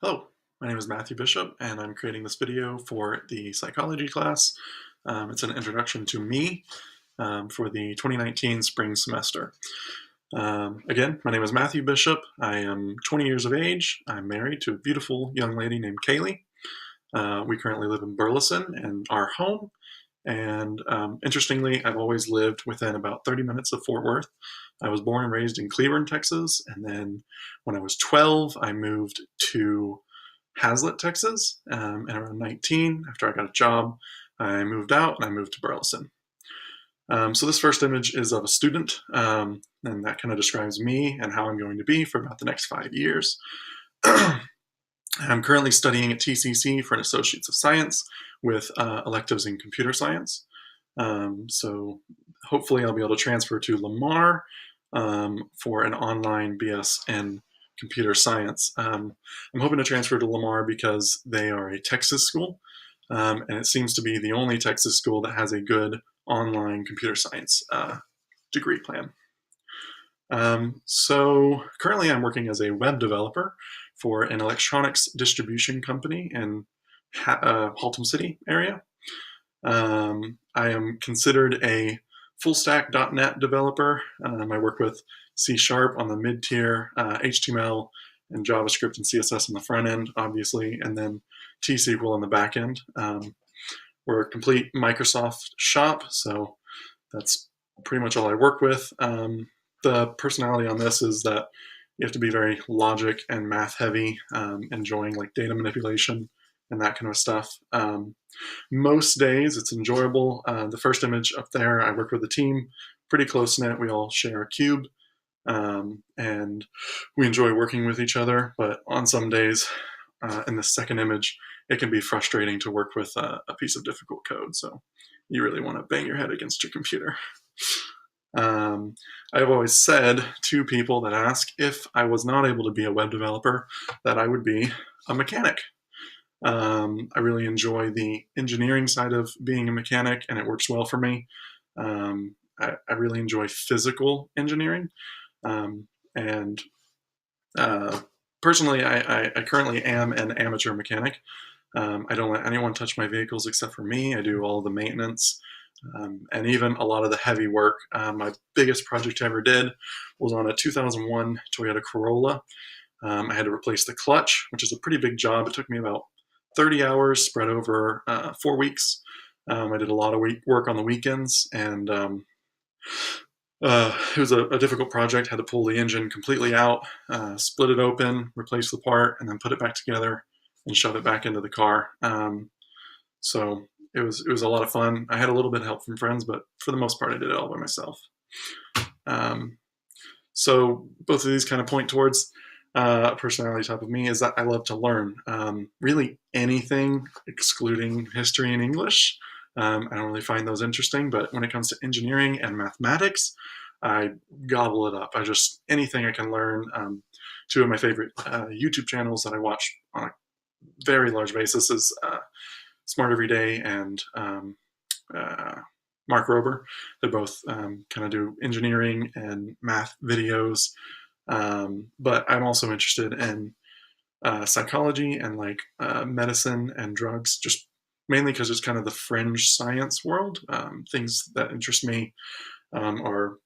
Hello, my name is Matthew Bishop, and I'm creating this video for the psychology class. It's an introduction to me for the 2019 spring semester. Again, my name is Matthew Bishop. I am 20 years of age. I'm married to a beautiful young lady named Kaylee. We currently live in Burleson and our home. And interestingly, I've always lived within about 30 minutes of Fort Worth. I was born and raised in Cleburne, Texas, and then when I was 12, I moved to Hazlet, Texas, and around 19, after I got a job, I moved out and I moved to Burleson. So this first image is of a student, and that kind of describes me and how I'm going to be for about the next 5 years. I'm currently studying at TCC for an Associates of Science with electives in computer science. So hopefully I'll be able to transfer to Lamar for an online BS in computer science. I'm hoping to transfer to Lamar because they are a Texas school, and it seems to be the only Texas school that has a good online computer science degree plan. So currently I'm working as a web developer for an electronics distribution company in Haltom City area. I am considered a full stack .NET developer. I work with C# on the mid-tier, HTML and JavaScript and CSS on the front end, obviously, and then T-SQL on the back end. We're a complete Microsoft shop, so that's pretty much all I work with. The personality on this is that you have to be very logic and math heavy, enjoying like data manipulation and that kind of stuff. Most days it's enjoyable. The first image up there, I work with a team, pretty close knit. We all share a cube, and we enjoy working with each other. But on some days, in the second image, it can be frustrating to work with a piece of difficult code. So you really want to bang your head against your computer. I've always said to people that ask if I was not able to be a web developer, that I would be a mechanic. I really enjoy the engineering side of being a mechanic, and it works well for me. I really enjoy physical engineering. And personally, I currently am an amateur mechanic. I don't let anyone touch my vehicles except for me. I do all the maintenance. And even a lot of the heavy work. My biggest project I ever did was on a 2001 Toyota Corolla. I had to replace the clutch, which is a pretty big job. It took me about 30 hours spread over 4 weeks. I did a lot of work on the weekends, and it was a difficult project. Had to pull the engine completely out, split it open, replace the part, and then put it back together and shove it back into the car. So it was a lot of fun. I had a little bit of help from friends, but for the most part, I did it all by myself. So both of these kind of point towards a personality type of me is that I love to learn. Really anything excluding history and English. I don't really find those interesting, but when it comes to engineering and mathematics, I gobble it up. Anything I can learn. Two of my favorite YouTube channels that I watch on a very large basis is Smart Every Day and Mark Rober. They both kind of do engineering and math videos. But I'm also interested in psychology and like medicine and drugs, just mainly because it's kind of the fringe science world. Things that interest me are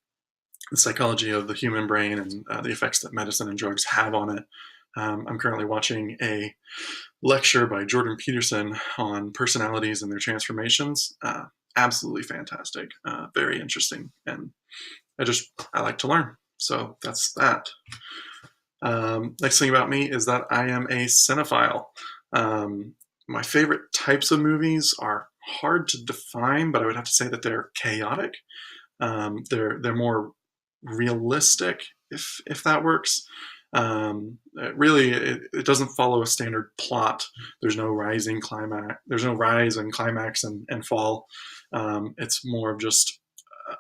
the psychology of the human brain and the effects that medicine and drugs have on it. I'm currently watching a lecture by Jordan Peterson on personalities and their transformations. Absolutely fantastic, very interesting, and I like to learn. So that's that. Next thing about me is that I am a cinephile. My favorite types of movies are hard to define, but I would have to say that they're chaotic. They're more realistic, if that works. It doesn't follow a standard plot. There's no rising climax. There's no rise and climax and fall. It's more of just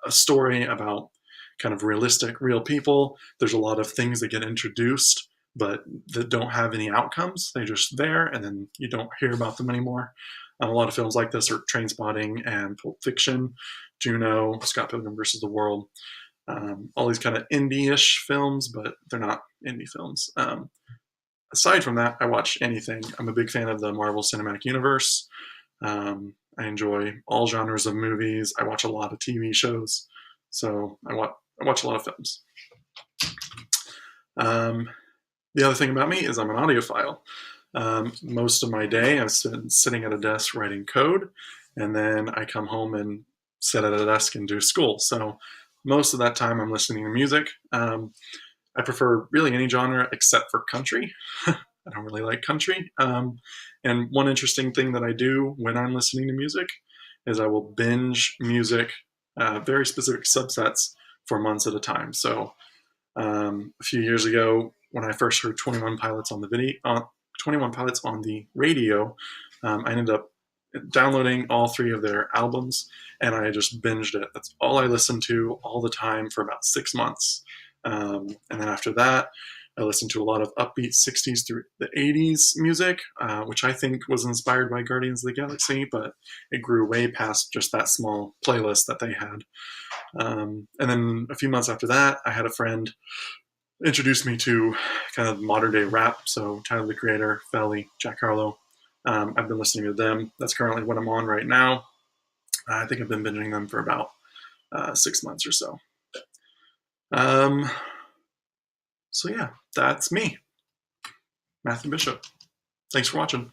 a story about kind of realistic, real people. There's a lot of things that get introduced, but that don't have any outcomes. They're just there, and then you don't hear about them anymore. A lot of films like this are Trainspotting and Pulp Fiction, Juno, Scott Pilgrim versus the World. All these kind of indie-ish films, but they're not indie films. aside from that, I watch anything. I'm a big fan of the Marvel Cinematic Universe. I enjoy all genres of movies. I watch a lot of TV shows. So I watch a lot of films. The other thing about me is I'm an audiophile. Most of my day I've been sitting at a desk writing code, and then I come home and sit at a desk and do school. So most of that time I'm listening to music. I prefer really any genre except for country. I don't really like country. And one interesting thing that I do when I'm listening to music is I will binge music, very specific subsets for months at a time. So a few years ago, when I first heard 21 Pilots on the 21 Pilots on the radio, I ended up downloading all 3 of their albums, and I just binged it. That's all I listened to all the time for about 6 months. And then after that, I listened to a lot of upbeat 60s through the 80s music, which I think was inspired by Guardians of the Galaxy, but it grew way past just that small playlist that they had. And then a few months after that, I had a friend introduce me to kind of modern day rap. So Tyler the Creator, Felly, Jack Harlow. I've been listening to them. That's currently what I'm on right now. I think I've been binging them for about 6 months or so. So yeah, that's me, Matthew Bishop. Thanks for watching.